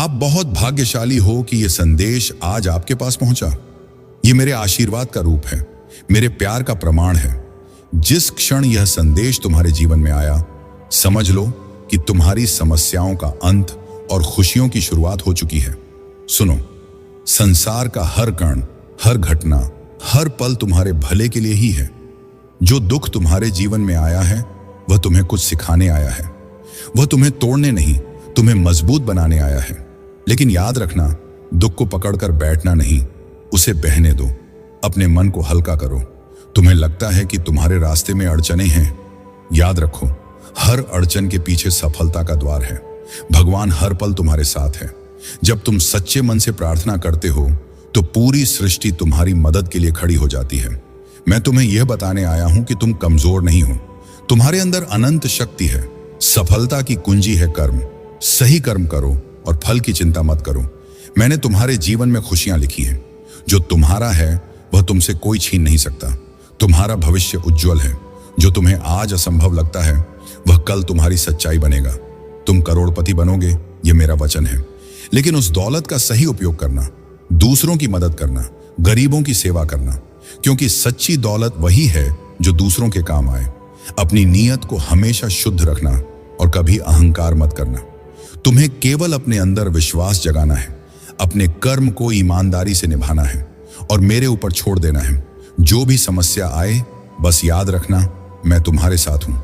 आप बहुत भाग्यशाली हो कि यह संदेश आज आपके पास पहुंचा। ये मेरे आशीर्वाद का रूप है, मेरे प्यार का प्रमाण है। जिस क्षण यह संदेश तुम्हारे जीवन में आया, समझ लो कि तुम्हारी समस्याओं का अंत और खुशियों की शुरुआत हो चुकी है। सुनो, संसार का हर कण, हर घटना, हर पल तुम्हारे भले के लिए ही है। जो दुख तुम्हारे जीवन में आया है वह तुम्हें कुछ सिखाने आया है। वह तुम्हें तोड़ने नहीं, तुम्हें मजबूत बनाने आया है। लेकिन याद रखना, दुख को पकड़कर बैठना नहीं, उसे बहने दो। अपने मन को हल्का करो। तुम्हें लगता है कि तुम्हारे रास्ते में अड़चनें हैं, याद रखो, हर अड़चन के पीछे सफलता का द्वार है। भगवान हर पल तुम्हारे साथ है। जब तुम सच्चे मन से प्रार्थना करते हो तो पूरी सृष्टि तुम्हारी मदद के लिए खड़ी हो जाती है। मैं तुम्हें यह बताने आया हूं कि तुम कमजोर नहीं हो। तुम्हारे अंदर अनंत शक्ति है। सफलता की कुंजी है कर्म। सही कर्म करो और फल की चिंता मत करो। मैंने तुम्हारे जीवन में खुशियां लिखी हैं। जो तुम्हारा है वह तुमसे कोई छीन नहीं सकता। तुम्हारा भविष्य उज्जवल है। जो तुम्हें आज असंभव लगता है वह कल तुम्हारी सच्चाई बनेगा। तुम करोड़पति बनोगे, यह मेरा वचन है। लेकिन उस दौलत का सही उपयोग करना, दूसरों की मदद करना, गरीबों की सेवा करना, क्योंकि सच्ची दौलत वही है जो दूसरों के काम आए। अपनी नीयत को हमेशा शुद्ध रखना और कभी अहंकार मत करना। तुम्हें केवल अपने अंदर विश्वास जगाना है, अपने कर्म को ईमानदारी से निभाना है और मेरे ऊपर छोड़ देना है। जो भी समस्या आए, बस याद रखना, मैं तुम्हारे साथ हूं।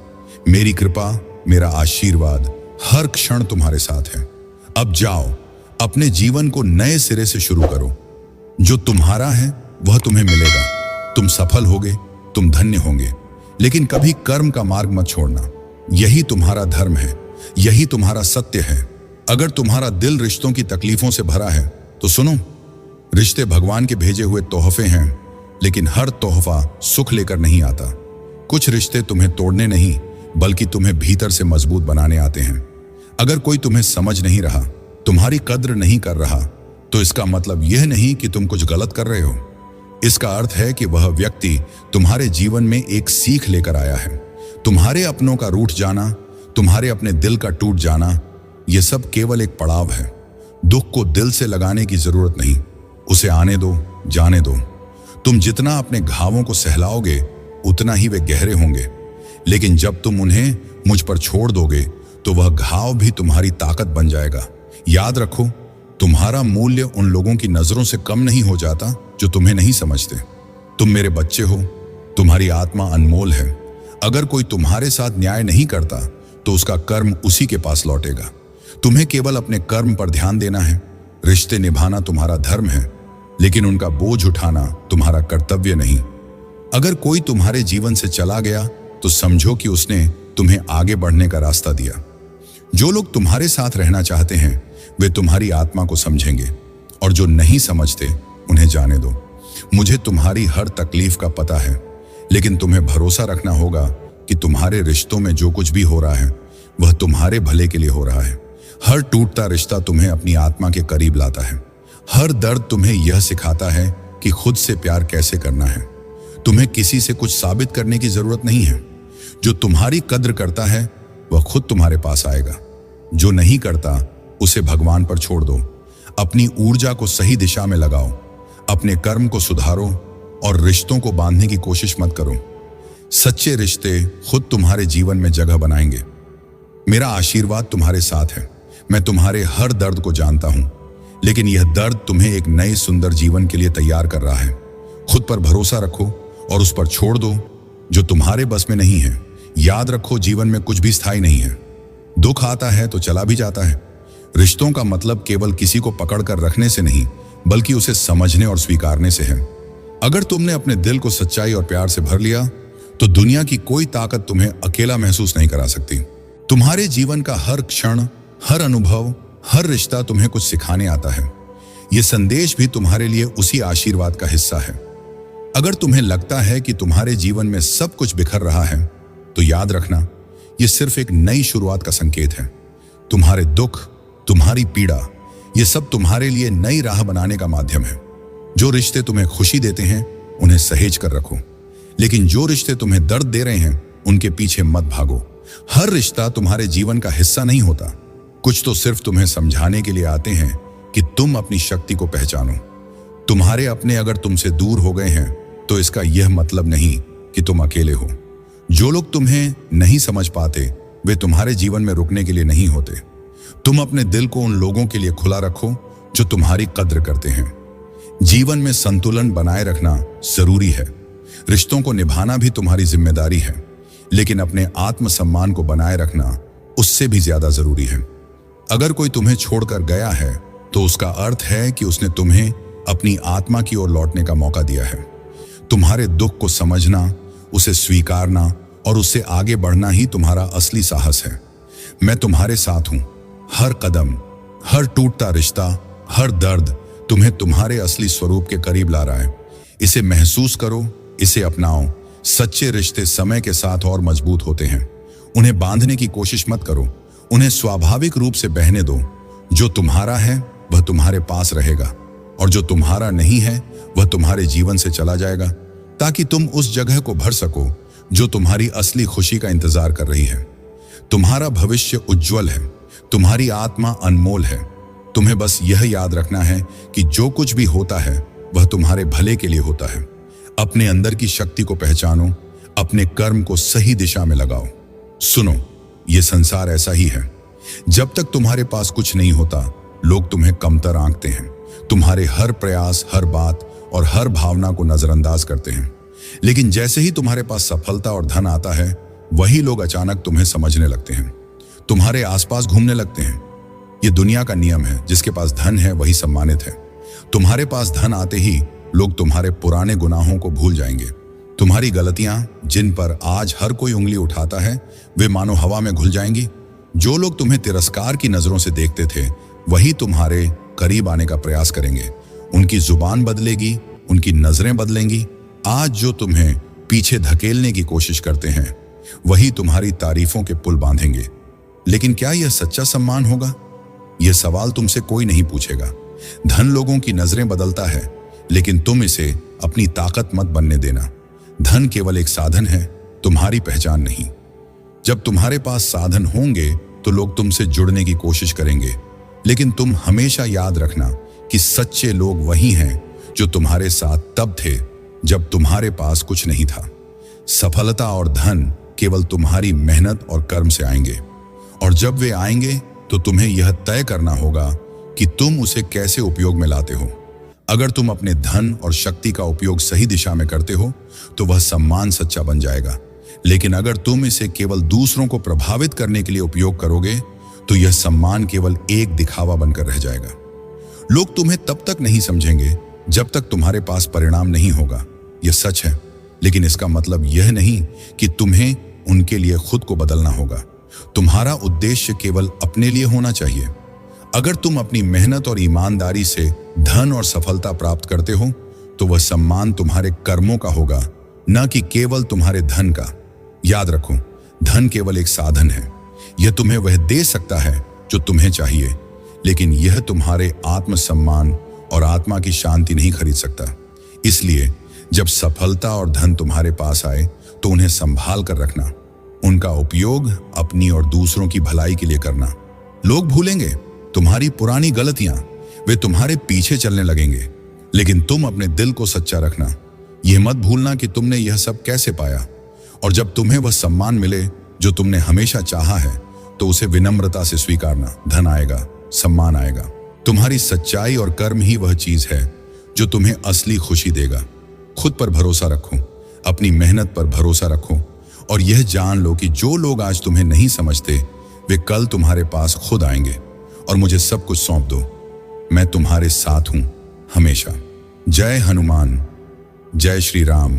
मेरी कृपा, मेरा आशीर्वाद हर क्षण तुम्हारे साथ है। अब जाओ, अपने जीवन को नए सिरे से शुरू करो। जो तुम्हारा है वह तुम्हें मिलेगा। तुम सफल होगे, तुम धन्य होंगे। लेकिन कभी कर्म का मार्ग मत छोड़ना। यही तुम्हारा धर्म है, यही तुम्हारा सत्य है। अगर तुम्हारा दिल रिश्तों की तकलीफों से भरा है तो सुनो, रिश्ते भगवान के भेजे हुए तोहफे हैं, लेकिन हर तोहफा सुख लेकर नहीं आता। कुछ रिश्ते तुम्हें तोड़ने नहीं, बल्कि तुम्हें भीतर से मजबूत बनाने आते हैं। अगर कोई तुम्हें समझ नहीं रहा, तुम्हारी कद्र नहीं कर रहा, तो इसका मतलब यह नहीं कि तुम कुछ गलत कर रहे हो। इसका अर्थ है कि वह व्यक्ति तुम्हारे जीवन में एक सीख लेकर आया है। तुम्हारे अपनों का रूठ जाना, तुम्हारे अपने दिल का टूट जाना, यह सब केवल एक पड़ाव है। दुख को दिल से लगाने की जरूरत नहीं, उसे आने दो, जाने दो। तुम जितना अपने घावों को सहलाओगे उतना ही वे गहरे होंगे। लेकिन जब तुम उन्हें मुझ पर छोड़ दोगे तो वह घाव भी तुम्हारी ताकत बन जाएगा। याद रखो, तुम्हारा मूल्य उन लोगों की नजरों से कम नहीं हो जाता जो तुम्हें नहीं समझते। तुम मेरे बच्चे हो, तुम्हारी आत्मा अनमोल है। अगर कोई तुम्हारे साथ न्याय नहीं करता तो उसका कर्म उसी के पास लौटेगा। तुम्हें केवल अपने कर्म पर ध्यान देना है। रिश्ते निभाना तुम्हारा धर्म है, लेकिन उनका बोझ उठाना तुम्हारा कर्तव्य नहीं। अगर कोई तुम्हारे जीवन से चला गया तो समझो कि उसने तुम्हें आगे बढ़ने का रास्ता दिया। जो लोग तुम्हारे साथ रहना चाहते हैं वे तुम्हारी आत्मा को समझेंगे, और जो नहीं समझते उन्हें जाने दो। मुझे तुम्हारी हर तकलीफ का पता है, लेकिन तुम्हें भरोसा रखना होगा कि तुम्हारे रिश्तों में जो कुछ भी हो रहा है वह तुम्हारे भले के लिए हो रहा है। हर टूटता रिश्ता तुम्हें अपनी आत्मा के करीब लाता है। हर दर्द तुम्हें यह सिखाता है कि खुद से प्यार कैसे करना है। तुम्हें किसी से कुछ साबित करने की जरूरत नहीं है। जो तुम्हारी कद्र करता है वह खुद तुम्हारे पास आएगा। जो नहीं करता उसे भगवान पर छोड़ दो। अपनी ऊर्जा को सही दिशा में लगाओ। अपने कर्म को सुधारो और रिश्तों को बांधने की कोशिश मत करो। सच्चे रिश्ते खुद तुम्हारे जीवन में जगह बनाएंगे। मेरा आशीर्वाद तुम्हारे साथ है। मैं तुम्हारे हर दर्द को जानता हूं, लेकिन यह दर्द तुम्हें एक नए सुंदर जीवन के लिए तैयार कर रहा है। खुद पर भरोसा रखो और उस पर छोड़ दो जो तुम्हारे बस में नहीं है। याद रखो, जीवन में कुछ भी स्थायी नहीं है। दुख आता है तो चला भी जाता है। रिश्तों का मतलब केवल किसी को पकड़ कर रखने से नहीं, बल्कि उसे समझने और स्वीकारने से है। अगर तुमने अपने दिल को सच्चाई और प्यार से भर लिया तो दुनिया की कोई ताकत तुम्हें अकेला महसूस नहीं करा सकती। तुम्हारे जीवन का हर क्षण, हर अनुभव, हर रिश्ता तुम्हें कुछ सिखाने आता है। यह संदेश भी तुम्हारे लिए उसी आशीर्वाद का हिस्सा है। अगर तुम्हें लगता है कि तुम्हारे जीवन में सब कुछ बिखर रहा है तो याद रखना, यह सिर्फ एक नई शुरुआत का संकेत है। तुम्हारे दुख, तुम्हारी पीड़ा, यह सब तुम्हारे लिए नई राह बनाने का माध्यम है। जो रिश्ते तुम्हें खुशी देते हैं उन्हें सहेज कर रखो, लेकिन जो रिश्ते तुम्हें दर्द दे रहे हैं उनके पीछे मत भागो। हर रिश्ता तुम्हारे जीवन का हिस्सा नहीं होता, कुछ तो सिर्फ तुम्हें समझाने के लिए आते हैं कि तुम अपनी शक्ति को पहचानो। तुम्हारे अपने अगर तुमसे दूर हो गए हैं तो इसका यह मतलब नहीं कि तुम अकेले हो। जो लोग तुम्हें नहीं समझ पाते वे तुम्हारे जीवन में रुकने के लिए नहीं होते। तुम अपने दिल को उन लोगों के लिए खुला रखो जो तुम्हारी कद्र करते हैं। जीवन में संतुलन बनाए रखना जरूरी है। रिश्तों को निभाना भी तुम्हारी जिम्मेदारी है, लेकिन अपने आत्मसम्मान को बनाए रखना उससे भी ज्यादा जरूरी है। अगर कोई तुम्हें छोड़कर गया है तो उसका अर्थ है कि उसने तुम्हें अपनी आत्मा की ओर लौटने का मौका दिया है। तुम्हारे दुख को समझना, उसे स्वीकारना और उससे आगे बढ़ना ही तुम्हारा असली साहस है। मैं तुम्हारे साथ हूं। हर कदम, हर टूटता रिश्ता, हर दर्द तुम्हें तुम्हारे असली स्वरूप के करीब ला रहा है। इसे महसूस करो, इसे अपनाओ। सच्चे रिश्ते समय के साथ और मजबूत होते हैं। उन्हें बांधने की कोशिश मत करो, उन्हें स्वाभाविक रूप से बहने दो। जो तुम्हारा है वह तुम्हारे पास रहेगा और जो तुम्हारा नहीं है वह तुम्हारे जीवन से चला जाएगा, ताकि तुम उस जगह को भर सको जो तुम्हारी असली खुशी का इंतजार कर रही है। तुम्हारा भविष्य उज्जवल है, तुम्हारी आत्मा अनमोल है। तुम्हें बस यह याद रखना है कि जो कुछ भी होता है वह तुम्हारे भले के लिए होता है। अपने अंदर की शक्ति को पहचानो, अपने कर्म को सही दिशा में लगाओ। सुनो, यह संसार ऐसा ही है। जब तक तुम्हारे पास कुछ नहीं होता, लोग तुम्हें कमतर आंकते हैं। तुम्हारे हर प्रयास, हर बात और हर भावना को नजरअंदाज करते हैं। लेकिन जैसे ही तुम्हारे पास सफलता और धन आता है, वही लोग अचानक तुम्हें समझने लगते हैं, तुम्हारे आसपास घूमने लगते हैं। यह दुनिया का नियम है, जिसके पास धन है वही सम्मानित है। तुम्हारे पास धन आते ही लोग तुम्हारे पुराने गुनाहों को भूल जाएंगे। तुम्हारी गलतियां, जिन पर आज हर कोई उंगली उठाता है, वे मानो हवा में घुल जाएंगी। जो लोग तुम्हें तिरस्कार की नजरों से देखते थे, वही तुम्हारे करीब आने का प्रयास करेंगे। उनकी जुबान बदलेगी, उनकी नजरें बदलेंगी। आज जो तुम्हें पीछे धकेलने की कोशिश करते हैं, वही तुम्हारी तारीफों के पुल बांधेंगे। लेकिन क्या यह सच्चा सम्मान होगा? यह सवाल तुमसे कोई नहीं पूछेगा। धन लोगों की नजरें बदलता है, लेकिन तुम इसे अपनी ताकत मत बनने देना। धन केवल एक साधन है, तुम्हारी पहचान नहीं। जब तुम्हारे पास साधन होंगे तो लोग तुमसे जुड़ने की कोशिश करेंगे, लेकिन तुम हमेशा याद रखना कि सच्चे लोग वही हैं जो तुम्हारे साथ तब थे जब तुम्हारे पास कुछ नहीं था। सफलता और धन केवल तुम्हारी मेहनत और कर्म से आएंगे, और जब वे आएंगे तो तुम्हें यह तय करना होगा कि तुम उसे कैसे उपयोग में लाते हो। अगर तुम अपने धन और शक्ति का उपयोग सही दिशा में करते हो तो वह सम्मान सच्चा बन जाएगा। लेकिन अगर तुम इसे केवल दूसरों को प्रभावित करने के लिए उपयोग करोगे तो यह सम्मान केवल एक दिखावा बनकर रह जाएगा। लोग तुम्हें तब तक नहीं समझेंगे जब तक तुम्हारे पास परिणाम नहीं होगा। यह सच है, लेकिन इसका मतलब यह नहीं कि तुम्हें उनके लिए खुद को बदलना होगा। तुम्हारा उद्देश्य केवल अपने लिए होना चाहिए। अगर तुम अपनी मेहनत और ईमानदारी से धन और सफलता प्राप्त करते हो तो वह सम्मान तुम्हारे कर्मों का होगा, न कि केवल तुम्हारे धन का। याद रखो, धन केवल एक साधन है। यह तुम्हें वह दे सकता है जो तुम्हें चाहिए, लेकिन यह तुम्हारे आत्मसम्मान और आत्मा की शांति नहीं खरीद सकता। इसलिए जब सफलता और धन तुम्हारे पास आए तो उन्हें संभाल कर रखना। उनका उपयोग अपनी और दूसरों की भलाई के लिए करना। लोग भूलेंगे तुम्हारी पुरानी गलतियां, वे तुम्हारे पीछे चलने लगेंगे, लेकिन तुम अपने दिल को सच्चा रखना। यह मत भूलना कि तुमने यह सब कैसे पाया, और जब तुम्हें वह सम्मान मिले जो तुमने हमेशा चाहा है तो उसे विनम्रता से स्वीकारना। धन आएगा, सम्मान आएगा। तुम्हारी सच्चाई और कर्म ही वह चीज है जो तुम्हें असली खुशी देगा। खुद पर भरोसा रखो, अपनी मेहनत पर भरोसा रखो, और यह जान लो कि जो लोग आज तुम्हें नहीं समझते वे कल तुम्हारे पास खुद आएंगे। और मुझे सब कुछ सौंप दो, मैं तुम्हारे साथ हूं हमेशा। जय हनुमान, जय श्री राम।